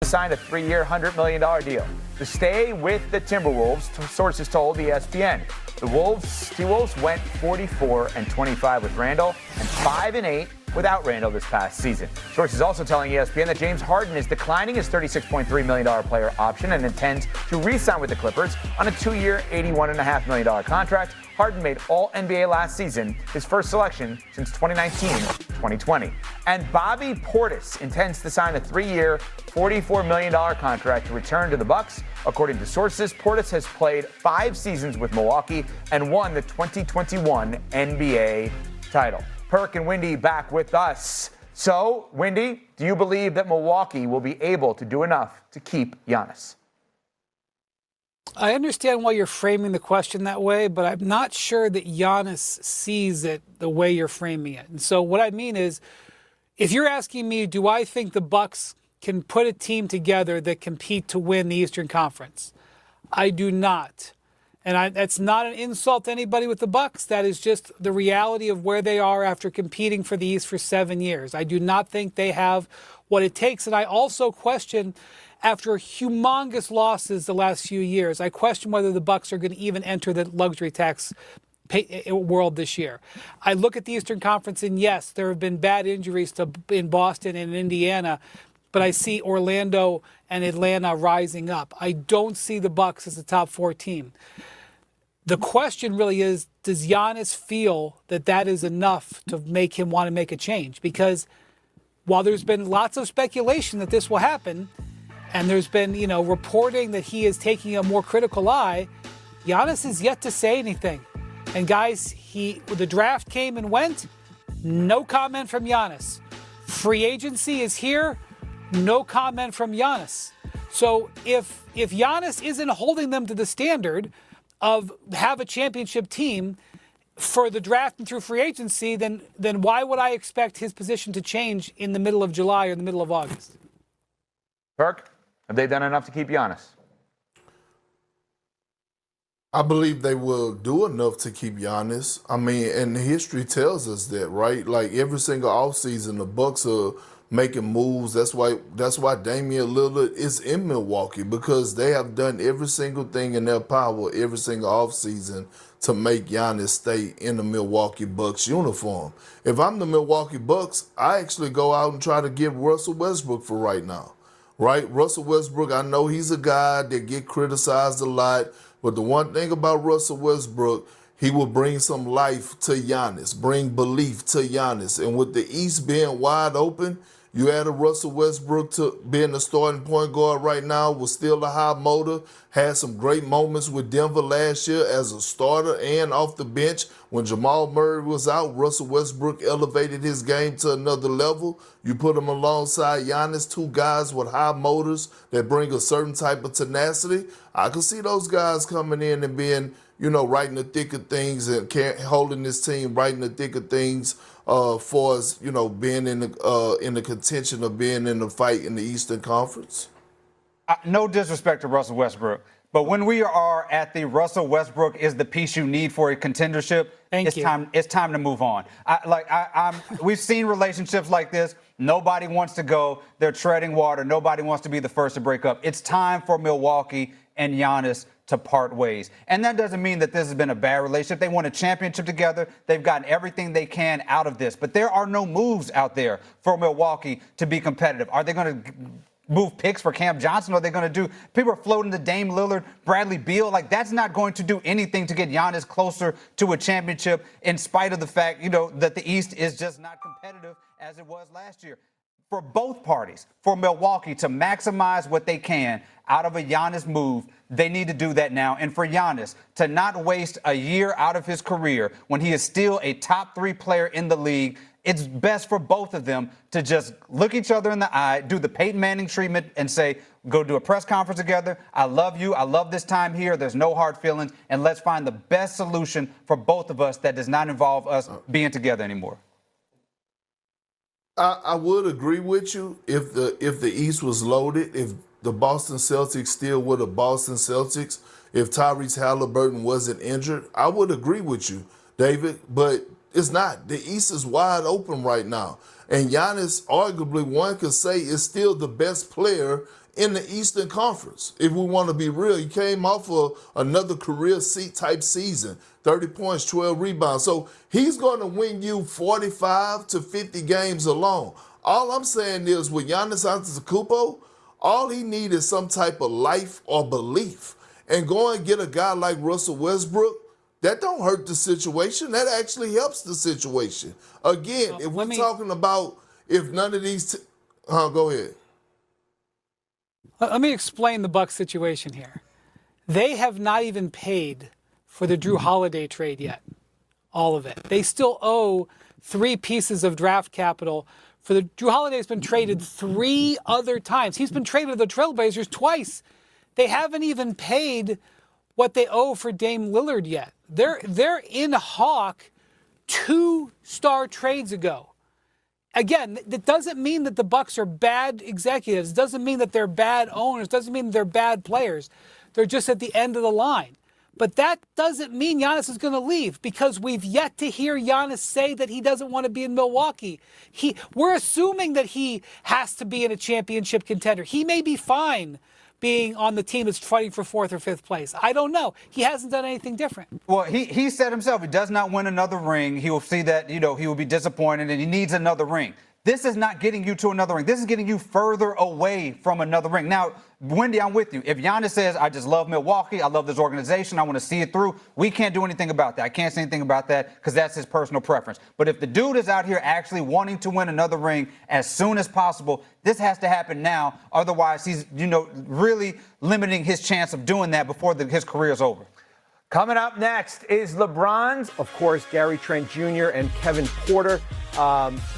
signed a 3-year, $100 million deal to stay with the Timberwolves, sources told ESPN. The T-Wolves went 44-25 with Randall and 5-8 without Randall this past season. Sources also telling ESPN that James Harden is declining his $36.3 million player option and intends to re-sign with the Clippers on a 2-year, $81.5 million contract. Harden made All-NBA last season, his first selection since 2019-2020. And Bobby Portis intends to sign a 3-year, $44 million contract to return to the Bucks. According to sources, Portis has played 5 seasons with Milwaukee and won the 2021 NBA title. Perk and Wendy back with us. So, Wendy, do you believe that Milwaukee will be able to do enough to keep Giannis? I understand why you're framing the question that way, but I'm not sure that Giannis sees it the way you're framing it. And so what I mean is, if you're asking me, do I think the Bucks can put a team together that compete to win the Eastern Conference? I do not. And that's not an insult to anybody with the Bucks. That is just the reality of where they are after competing for the East for 7 years. I do not think they have what it takes. And I also question, after humongous losses the last few years, I question whether the Bucks are going to even enter the luxury tax world this year. I look at the Eastern Conference, and yes, there have been bad injuries in Boston and Indiana, but I see Orlando and Atlanta rising up. I don't see the Bucks as a top 4 team. The question really is, does Giannis feel that that is enough to make him want to make a change? Because while there's been lots of speculation that this will happen, and there's been, reporting that he is taking a more critical eye, Giannis is yet to say anything. And guys, the draft came and went, no comment from Giannis. Free agency is here, no comment from Giannis. So if Giannis isn't holding them to the standard of have a championship team for the draft and through free agency, then why would I expect his position to change in the middle of July or the middle of August? Perk, have they done enough to keep Giannis? I believe they will do enough to keep Giannis. I mean, and history tells us that, right? Like every single offseason, the Bucks are making moves. That's why Damian Lillard is in Milwaukee, because they have done every single thing in their power every single offseason to make Giannis stay in the Milwaukee Bucks uniform. If I'm the Milwaukee Bucks, I actually go out and try to get Russell Westbrook for right now. Right? Russell Westbrook, I know he's a guy that get criticized a lot, but the one thing about Russell Westbrook, he will bring some life to Giannis, bring belief to Giannis. And with the East being wide open, you add a Russell Westbrook to being the starting point guard right now, was still a high motor, had some great moments with Denver last year as a starter and off the bench. When Jamal Murray was out, Russell Westbrook elevated his game to another level. You put him alongside Giannis, 2 guys with high motors that bring a certain type of tenacity. I can see those guys coming in and being, right in the thick of things and holding this team right in the thick of things. For us, being in the contention of being in the fight in the Eastern Conference? No disrespect to Russell Westbrook, but when we are at the Russell Westbrook is the piece you need for a contendership, it's time to move on. We've seen relationships like this. Nobody wants to go. They're treading water. Nobody wants to be the first to break up. It's time for Milwaukee and Giannis to part ways. And that doesn't mean that this has been a bad relationship. They won a championship together. They've gotten everything they can out of this. But there are no moves out there for Milwaukee to be competitive. Are they going to move picks for Cam Johnson? Are they going to do – people are floating to Dame Lillard, Bradley Beal. That's not going to do anything to get Giannis closer to a championship, in spite of the fact, that the East is just not competitive as it was last year. For both parties, for Milwaukee to maximize what they can out of a Giannis move, they need to do that now. And for Giannis to not waste a year out of his career when he is still a top 3 player in the league, it's best for both of them to just look each other in the eye, do the Peyton Manning treatment, and say, go do a press conference together. I love you. I love this time here. There's no hard feelings. And let's find the best solution for both of us that does not involve us being together anymore. I would agree with you if the East was loaded, if the Boston Celtics still were the Boston Celtics, if Tyrese Halliburton wasn't injured. I would agree with you, David. But It's not. The East is wide open right now. And Giannis, arguably, one could say, is still the best player in the Eastern Conference. If we want to be real, he came off of another career type season, 30 points, 12 rebounds. So he's going to win you 45 to 50 games alone. All I'm saying is with Giannis Antetokounmpo, all he needs is some type of life or belief. And go and get a guy like Russell Westbrook, that don't hurt the situation. That actually helps the situation. Again, if we're talking about if none of these go ahead. Let me explain the Bucks situation here. They have not even paid for the Drew Holiday trade yet, all of it. They still owe 3 pieces of draft capital. For the Drew Holiday's been traded 3 other times. He's been traded to the Trailblazers twice. They haven't even paid what they owe for Dame Lillard yet. They're in Hawk 2 star trades ago. Again, that doesn't mean that the Bucks are bad executives. It doesn't mean that they're bad owners. It doesn't mean that they're bad players. They're just at the end of the line. But that doesn't mean Giannis is going to leave, because we've yet to hear Giannis say that he doesn't want to be in Milwaukee. We're assuming that he has to be in a championship contender. He may be fine being on the team that's fighting for 4th or 5th place. I don't know. He hasn't done anything different. Well, he said himself, he does not win another ring. He will see that, he will be disappointed, and he needs another ring. This is not getting you to another ring. This is getting you further away from another ring. Now, Wendy, I'm with you. If Giannis says, I just love Milwaukee, I love this organization, I want to see it through, we can't do anything about that. I can't say anything about that because that's his personal preference. But if the dude is out here actually wanting to win another ring as soon as possible, this has to happen now. Otherwise, he's, really limiting his chance of doing that before his career is over. Coming up next is LeBron's, of course, Gary Trent Jr. and Kevin Porter.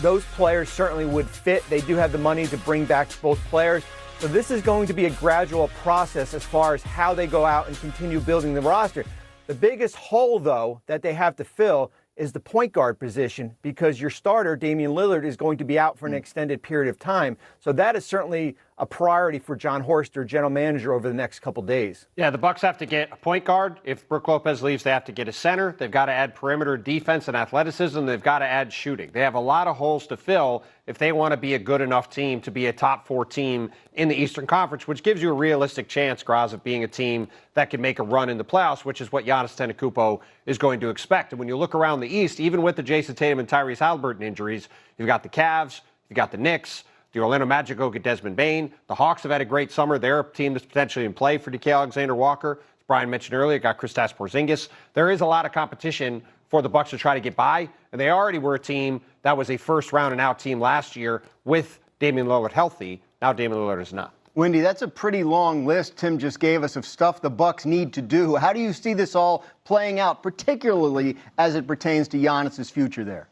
Those players certainly would fit. They do have the money to bring back both players. So this is going to be a gradual process as far as how they go out and continue building the roster. The biggest hole, though, that they have to fill is the point guard position, because your starter, Damian Lillard, is going to be out for an extended period of time. So that is certainly a priority for John Horster, general manager, over the next couple days. Yeah, the Bucks have to get a point guard. If Brook Lopez leaves, they have to get a center. They've got to add perimeter defense and athleticism. They've got to add shooting. They have a lot of holes to fill if they want to be a good enough team to be a top 4 team in the Eastern Conference, which gives you a realistic chance, Graz, of being a team that can make a run in the playoffs, which is what Giannis Antetokounmpo is going to expect. And when you look around the East, even with the Jason Tatum and Tyrese Haliburton injuries, you've got the Cavs, you've got the Knicks, the Orlando Magic go get Desmond Bane. The Hawks have had a great summer. They're a team that's potentially in play for Nickeil Alexander-Walker. As Brian mentioned earlier, got Kristaps Porzingis. There is a lot of competition for the Bucks to try to get by, and they already were a team that was a first-round and out team last year with Damian Lillard healthy. Now Damian Lillard is not. Wendy, that's a pretty long list Tim just gave us of stuff the Bucks need to do. How do you see this all playing out, particularly as it pertains to Giannis's future there?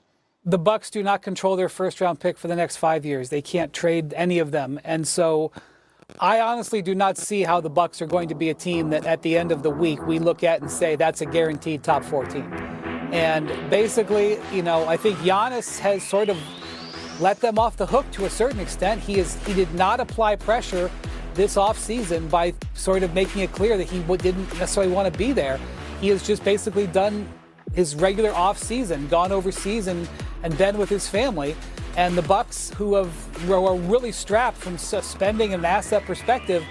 The Bucks do not control their first-round pick for the next 5 years. They can't trade any of them. And so I honestly do not see how the Bucks are going to be a team that at the end of the week we look at and say that's a guaranteed top 4 team. And basically, I think Giannis has sort of let them off the hook to a certain extent. He did not apply pressure this offseason by sort of making it clear that he didn't necessarily want to be there. He has just basically done his regular offseason, gone overseas and been with his family. And the Bucks, who are really strapped from a spending and an asset perspective,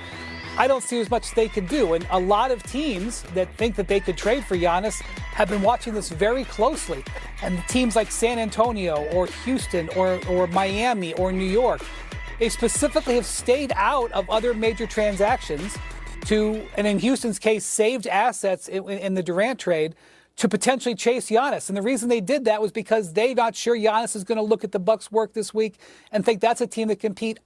I don't see as much they could do. And a lot of teams that think that they could trade for Giannis have been watching this very closely. And teams like San Antonio or Houston or Miami or New York, they specifically have stayed out of other major transactions and in Houston's case, saved assets in the Durant trade to potentially chase Giannis. And the reason they did that was because they're not sure Giannis is going to look at the Bucks' work this week and think that's a team that compete.